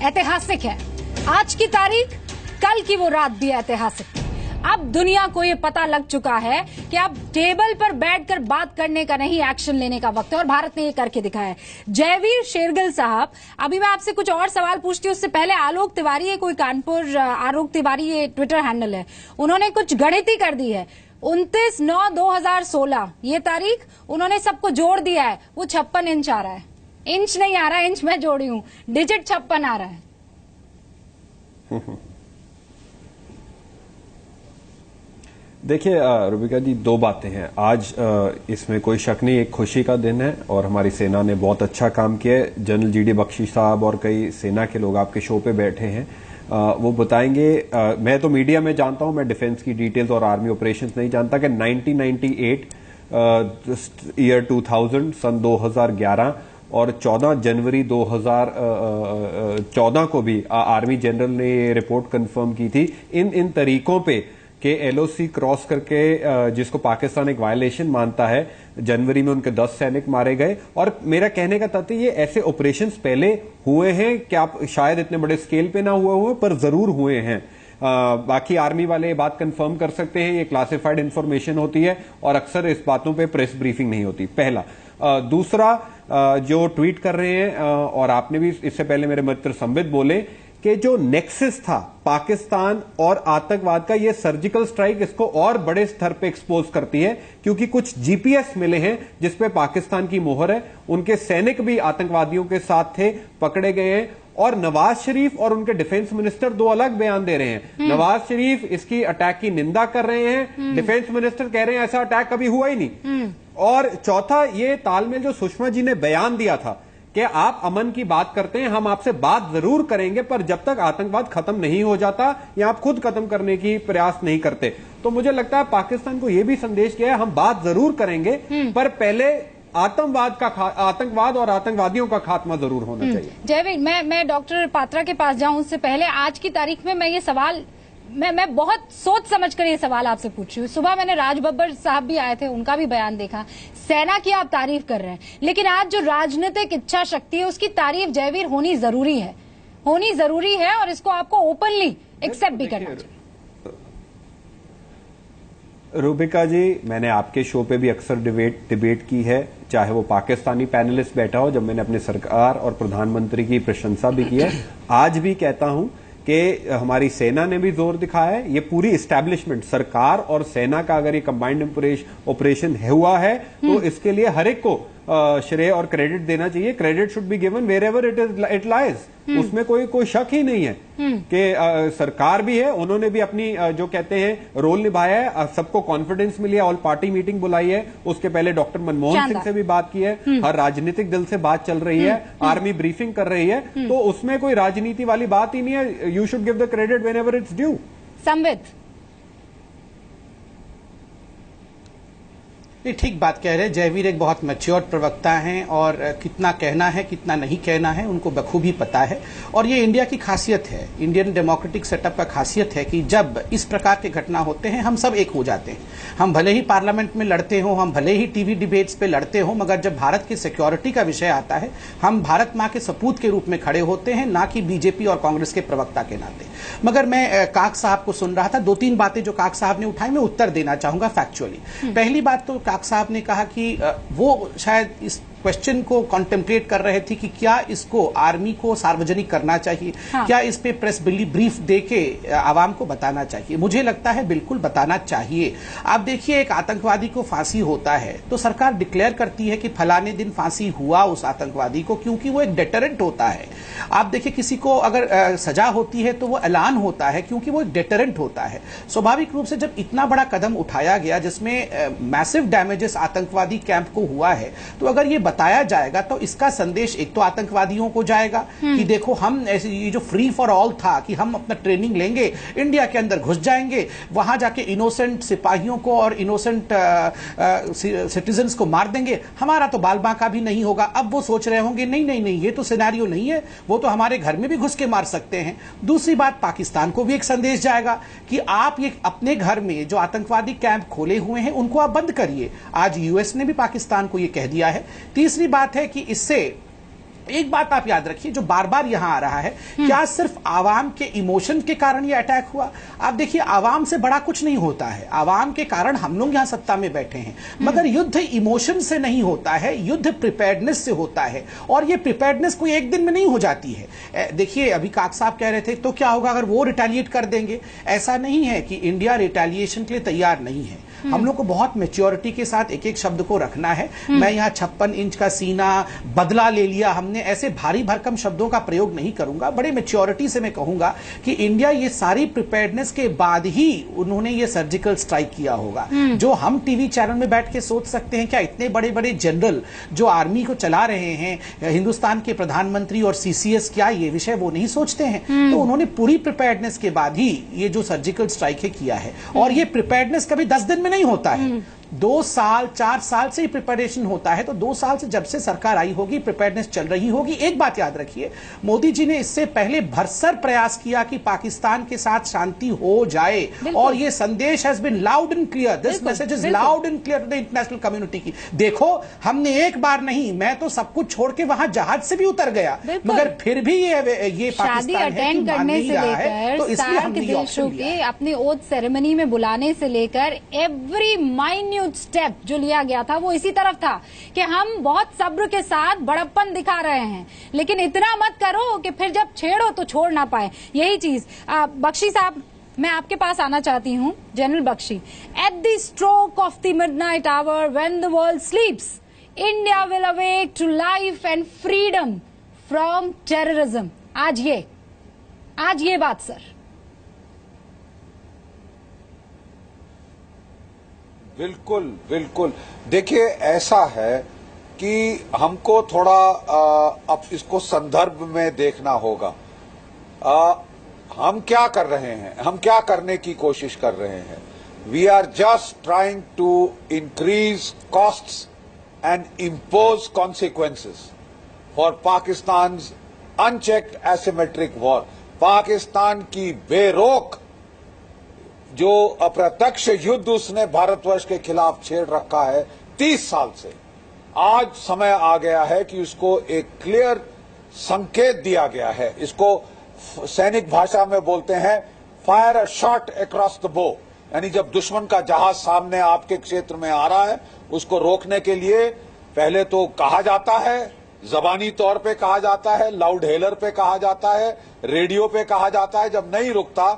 ऐतिहासिक है। आज की तारीख, कल की वो रात भी ऐतिहासिक थी। अब दुनिया को ये पता लग चुका है कि अब टेबल पर बैठकर बात करने का नहीं, एक्शन लेने का वक्त है, और भारत ने ये करके दिखाया है। जयवीर शेरगिल साहब, अभी मैं आपसे कुछ और सवाल पूछती हूँ, उससे पहले आलोक तिवारी है, कोई कानपुर, आलोक तिवारी ये ट्विटर हैंडल है, उन्होंने कुछ गणिती कर दी है। 29/9/2016 ये तारीख, उन्होंने सबको जोड़ दिया है, वो 56 इंच आ रहा है। इंच नहीं आ रहा, इंच मैं जोड़ी हूं, डिजिट 56 आ रहा है। देखिए रूबिका जी, दो बातें हैं। आज इसमें कोई शक नहीं, एक खुशी का दिन है और हमारी सेना ने बहुत अच्छा काम किया है। जनरल जीडी बख्शी साहब और कई सेना के लोग आपके शो पे बैठे हैं, वो बताएंगे। मैं तो मीडिया में जानता हूं, मैं डिफेंस की डिटेल्स और आर्मी ऑपरेशंस नहीं जानता कि 1998 ईयर 2000 सन 2011 और 14 जनवरी 2014 को भी आर्मी जनरल ने ये रिपोर्ट कंफर्म की थी। इन तरीकों पे कि एलओसी क्रॉस करके, जिसको पाकिस्तान एक वायलेशन मानता है, जनवरी में उनके 10 सैनिक मारे गए। और मेरा कहने का तथ्य, ये ऐसे ऑपरेशंस पहले हुए हैं कि आप शायद इतने बड़े स्केल पे ना हुए पर जरूर हुए हैं। बाकी आर्मी वाले ये बात कंफर्म कर सकते हैं, ये क्लासिफाइड इंफॉर्मेशन होती है और अक्सर इस बातों पे प्रेस ब्रीफिंग नहीं होती, पहला। दूसरा, जो ट्वीट कर रहे हैं, और आपने भी इससे पहले मेरे मित्र संबित बोले कि जो नेक्सस था पाकिस्तान और आतंकवाद का, ये सर्जिकल स्ट्राइक इसको और बड़े स्तर पे एक्सपोज करती है, क्योंकि कुछ जीपीएस मिले हैं जिसपे पाकिस्तान की मोहर है। उनके सैनिक भी आतंकवादियों के साथ थे, पकड़े गए हैं। और नवाज शरीफ और उनके डिफेंस मिनिस्टर दो अलग बयान दे रहे हैं। नवाज शरीफ इसकी अटैक की निंदा कर रहे हैं, डिफेंस मिनिस्टर कह रहे हैं ऐसा अटैक कभी हुआ ही नहीं। और चौथा, ये तालमेल जो सुषमा जी ने बयान दिया था कि आप अमन की बात करते हैं, हम आपसे बात जरूर करेंगे, पर जब तक आतंकवाद खत्म नहीं हो जाता या आप खुद खत्म करने की प्रयास नहीं करते। तो मुझे लगता है पाकिस्तान को यह भी संदेश किया है, हम बात जरूर करेंगे, पर पहले आतंकवाद और आतंकवादियों का खात्मा जरूर होना चाहिए। जयवीर, मैं डॉक्टर पात्रा के पास जाऊं उससे पहले, आज की तारीख में मैं ये सवाल, मैं बहुत सोच समझ कर ये सवाल आपसे पूछ रही हूँ। सुबह मैंने राज बब्बर साहब भी आए थे, उनका भी बयान देखा। सेना की आप तारीफ कर रहे हैं, लेकिन आज जो राजनीतिक इच्छा शक्ति है उसकी तारीफ जयवीर होनी जरूरी है, और इसको आपको ओपनली एक्सेप्ट भी करना चाहिए। रूबिका जी, मैंने आपके शो पे भी अक्सर डिबेट की है, चाहे वो पाकिस्तानी पैनलिस्ट बैठा हो, जब मैंने अपने सरकार और प्रधानमंत्री की प्रशंसा भी की है। आज भी कहता हूं कि हमारी सेना ने भी जोर दिखाया है। ये पूरी एस्टैब्लिशमेंट, सरकार और सेना का अगर ये कंबाइंड ऑपरेशन हुआ है तो इसके लिए हर एक को श्रेय और क्रेडिट देना चाहिए। Credit should be given wherever it lies, उसमें कोई शक ही नहीं है कि सरकार भी है, उन्होंने भी अपनी जो कहते हैं रोल निभाया है। सबको कॉन्फिडेंस मिली है, ऑल पार्टी मीटिंग बुलाई है, उसके पहले डॉक्टर मनमोहन सिंह से भी बात की है, हर राजनीतिक दल से बात चल रही है, आर्मी ब्रीफिंग कर रही है, तो उसमें कोई राजनीति वाली बात ही नहीं है। You should give the credit when ever its due. Sambit, ये ठीक बात कह रहे हैं। जयवीर एक बहुत मैच्योर प्रवक्ता हैं और कितना कहना है कितना नहीं कहना है उनको बखूबी पता है। और ये इंडिया की खासियत है, इंडियन डेमोक्रेटिक सेटअप का खासियत है कि जब इस प्रकार के घटना होते हैं हम सब एक हो जाते हैं। हम भले ही पार्लियामेंट में लड़ते हो, हम भले ही टीवी डिबेट्स पे लड़ते हो, मगर जब भारत की सिक्योरिटी का विषय आता है हम भारत माँ के सपूत के रूप में खड़े होते हैं, ना कि बीजेपी और कांग्रेस के प्रवक्ता के नाते। मगर मैं काक साहब को सुन रहा था, दो तीन बातें जो काक साहब ने उठाई मैं उत्तर देना चाहूंगा फैक्चुअली। पहली बात तो काक साहब ने कहा कि वो शायद इस क्वेश्चन को कॉन्टेम्पलेट कर रहे थे कि क्या इसको आर्मी को सार्वजनिक करना चाहिए, क्या इस पे प्रेस ब्रीफ देके आवाम को बताना चाहिए। मुझे लगता है बिल्कुल बताना चाहिए। आप देखिए, एक आतंकवादी को फांसी होता है तो सरकार डिक्लेयर करती है कि फलाने दिन फांसी हुआ उस आतंकवादी को, क्योंकि वो एक डेटरेंट होता है। आप देखिए, किसी को अगर सजा होती है तो वो ऐलान होता है, क्योंकि वो एक डेटरेंट होता है। स्वाभाविक रूप से जब इतना बड़ा कदम उठाया गया जिसमें मैसिव डैमेजेस आतंकवादी कैंप को हुआ है, तो अगर ये बताया जाएगा तो इसका संदेश एक तो आतंकवादियों को जाएगा कि देखो, हम ऐसे ये जो फ्री फॉर ऑल था कि हम अपना ट्रेनिंग लेंगे, इंडिया के अंदर घुस जाएंगे, वहां जाके इनोसेंट सिपाहियों को और इनोसेंट सिटीजन्स को मार देंगे, हमारा तो बाल बांका भी नहीं होगा। अब वो सोच रहे होंगे नहीं नहीं नहीं, ये तो सिनेरियो नहीं है, वो तो हमारे घर में भी घुस के मार सकते हैं। दूसरी बात, पाकिस्तान को भी एक संदेश जाएगा कि आप ये अपने घर में जो आतंकवादी कैंप खोले हुए हैं उनको आप बंद करिए। आज यूएस ने भी पाकिस्तान को ये कह दिया है। तीसरी बात है कि इससे एक बात आप याद रखिए, जो बार बार यहां आ रहा है, क्या सिर्फ आवाम के इमोशन के कारण यह अटैक हुआ? आप देखिए, आवाम से बड़ा कुछ नहीं होता है। आवाम के कारण हम लोग यहां सत्ता में बैठे हैं, मगर युद्ध इमोशन से नहीं होता है, युद्ध प्रिपेयर्डनेस से होता है। और यह प्रिपेयर्डनेस कोई एक दिन में नहीं हो जाती है। देखिए, अभी काक साहब कह रहे थे तो क्या होगा अगर वो रिटेलिएट कर देंगे? ऐसा नहीं है कि इंडिया रिटेलिएशन के लिए तैयार नहीं है। हम लोग को बहुत मैच्योरिटी के साथ एक एक शब्द को रखना है। मैं यहाँ 56 इंच का सीना, बदला ले लिया हमने, ऐसे भारी भरकम शब्दों का प्रयोग नहीं करूंगा। बड़े मैच्योरिटी से मैं कहूंगा कि इंडिया ये सारी प्रिपेयर्डनेस के बाद ही उन्होंने ये सर्जिकल स्ट्राइक किया होगा। जो हम टीवी चैनल में बैठ के सोच सकते हैं, क्या इतने बड़े बड़े जनरल जो आर्मी को चला रहे हैं, हिंदुस्तान के प्रधानमंत्री और सीसीएस, क्या ये विषय वो नहीं सोचते हैं? तो उन्होंने पूरी प्रिपेयर्डनेस के बाद ही ये जो सर्जिकल स्ट्राइक है किया है। और ये प्रिपेयर्डनेस कभी 10 दिन में नहीं होता है, 2 साल 4 साल से ही प्रिपरेशन होता है। तो 2 साल से जब से सरकार आई होगी, प्रिपेयर्डनेस चल रही होगी। एक बात याद रखिए, मोदी जी ने इससे पहले भरसर प्रयास किया कि पाकिस्तान के साथ शांति हो जाए, और ये संदेश has been loud and clear, this message is loud and clear to the international community की। देखो, हमने एक बार नहीं, मैं तो सब कुछ छोड़ के वहां जहाज से भी उतर गया, मगर फिर भी ये पाकिस्तान अटेंड करने से लेकर, तो इसलिए हमने ये देशों के अपनी ओथ सेरेमनी में बुलाने से लेकर एवरी माइन्यूट स्टेप जो लिया गया था वो इसी तरफ था कि हम बहुत सब्र के साथ बड़प्पन दिखा रहे हैं, लेकिन इतना मत करो कि फिर जब छेड़ो तो छोड़ ना पाए। यही चीज बख्शी साहब, मैं आपके पास आना चाहती हूं। General Bakshi, at the stroke of the midnight hour when the world sleeps, India will awake to life and freedom from terrorism. आज ये बात सर। बिल्कुल बिल्कुल। देखिए, ऐसा है कि हमको थोड़ा अब इसको संदर्भ में देखना होगा। हम क्या कर रहे हैं, हम क्या करने की कोशिश कर रहे हैं? We are just trying to increase costs and impose consequences for Pakistan unchecked asymmetric war. Pakistan की बेरोक जो अप्रत्यक्ष युद्ध उसने भारतवर्ष के खिलाफ छेड़ रखा है 30 साल से, आज समय आ गया है कि उसको एक क्लियर संकेत दिया गया है। इसको सैनिक भाषा में बोलते हैं fire a shot across the बो, यानी जब दुश्मन का जहाज सामने आपके क्षेत्र में आ रहा है, उसको रोकने के लिए पहले तो कहा जाता है, जबानी तौर पे कहा जाता है, लाउड हेलर पे कहा जाता है, रेडियो पे कहा जाता है। जब नहीं रुकता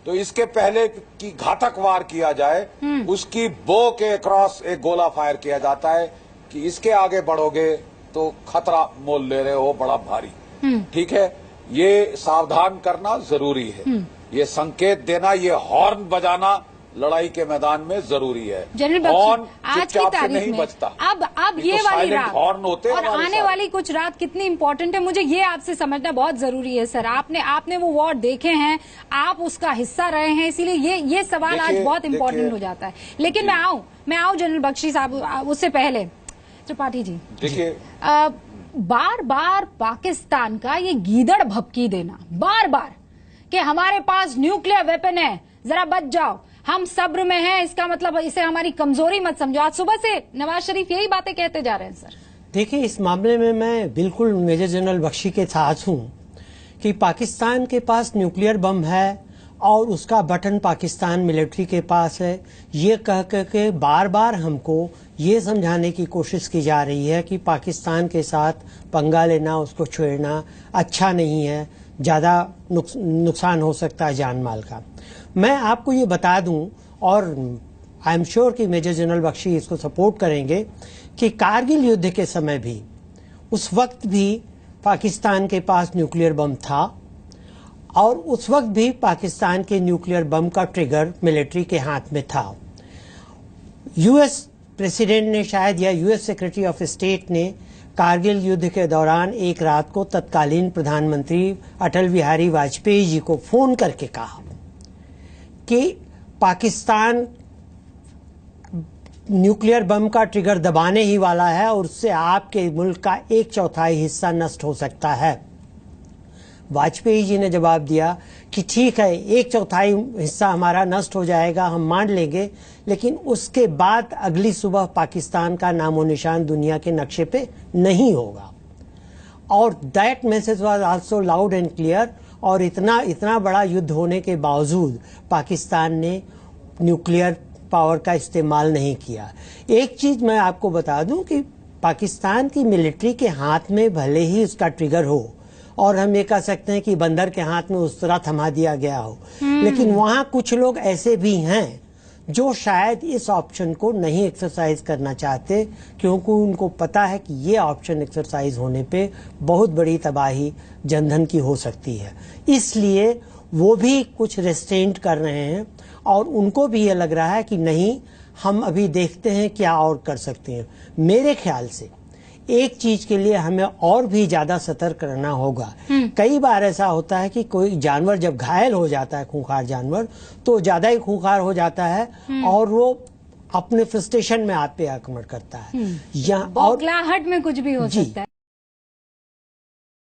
तो इसके पहले कि घातक वार किया जाए, उसकी बो के क्रॉस एक गोला फायर किया जाता है कि इसके आगे बढ़ोगे तो खतरा मोल ले रहे हो बड़ा भारी। ठीक है, ये सावधान करना जरूरी है, ये संकेत देना, ये हॉर्न बजाना लड़ाई के मैदान में जरूरी है। जनरल बख्शी, आज की तारीख में बचता। अब ये वाली रात हॉर्न होते और आने वाली कुछ रात कितनी इंपॉर्टेंट है, मुझे ये आपसे समझना बहुत जरूरी है सर। आपने वो वॉर देखे हैं, आप उसका हिस्सा रहे हैं, इसीलिए ये सवाल आज बहुत इंपॉर्टेंट हो जाता है। लेकिन मैं आऊं जनरल बख्शी साहब, उससे पहले त्रिपाठी जी, देखिए बार बार पाकिस्तान का ये गीदड़ भभकी देना, बार बार कि हमारे पास न्यूक्लियर वेपन है, जरा बच जाओ, हम सब्र में हैं, इसका मतलब इसे हमारी कमजोरी मत समझो। आज सुबह से नवाज शरीफ यही बातें कहते जा रहे हैं सर। देखिए, इस मामले में मैं बिल्कुल मेजर जनरल बख्शी के साथ हूं कि पाकिस्तान के पास न्यूक्लियर बम है और उसका बटन पाकिस्तान मिलिट्री के पास है। ये कह के बार बार हमको ये समझाने की कोशिश की जा रही है कि पाकिस्तान के साथ पंगा लेना, उसको छेड़ना अच्छा नहीं है, ज़्यादा नुकसान हो सकता है जान माल का। मैं आपको ये बता दूं, और आई एम श्योर कि मेजर जनरल बख्शी इसको सपोर्ट करेंगे, कि कारगिल युद्ध के समय भी, उस वक्त भी पाकिस्तान के पास न्यूक्लियर बम था, और उस वक्त भी पाकिस्तान के न्यूक्लियर बम का ट्रिगर मिलिट्री के हाथ में था। यूएस प्रेसिडेंट ने शायद, या यूएस सेक्रेटरी ऑफ स्टेट ने कारगिल युद्ध के दौरान एक रात को तत्कालीन प्रधानमंत्री अटल बिहारी वाजपेयी जी को फोन करके कहा कि पाकिस्तान न्यूक्लियर बम का ट्रिगर दबाने ही वाला है और उससे आपके मुल्क का 1/4 हिस्सा नष्ट हो सकता है। वाजपेयी जी ने जवाब दिया कि ठीक है, 1/4 हिस्सा हमारा नष्ट हो जाएगा, हम मान लेंगे, लेकिन उसके बाद अगली सुबह पाकिस्तान का नामो निशान दुनिया के नक्शे पे नहीं होगा। और that message was also loud and clear. और इतना बड़ा युद्ध होने के बावजूद पाकिस्तान ने न्यूक्लियर पावर का इस्तेमाल नहीं किया। एक चीज मैं आपको बता दूं कि पाकिस्तान की मिलिट्री के हाथ में भले ही उसका ट्रिगर हो, और हम ये कह सकते हैं कि बंदर के हाथ में उस तरह थमा दिया गया हो, लेकिन वहां कुछ लोग ऐसे भी हैं जो शायद इस ऑप्शन को नहीं एक्सरसाइज करना चाहते, क्योंकि उनको पता है कि ये ऑप्शन एक्सरसाइज होने पे बहुत बड़ी तबाही जनधन की हो सकती है। इसलिए वो भी कुछ रेस्ट्रेंट कर रहे हैं, और उनको भी ये लग रहा है कि नहीं, हम अभी देखते हैं क्या और कर सकते हैं। मेरे ख्याल से एक चीज के लिए हमें और भी ज्यादा सतर्क रहना होगा। कई बार ऐसा होता है कि कोई जानवर जब घायल हो जाता है, खूंखार जानवर, तो ज्यादा ही खूंखार हो जाता है और वो अपने फ्रस्ट्रेशन में आप पे आक्रमण करता है। बौखलाहट में कुछ भी हो सकता है।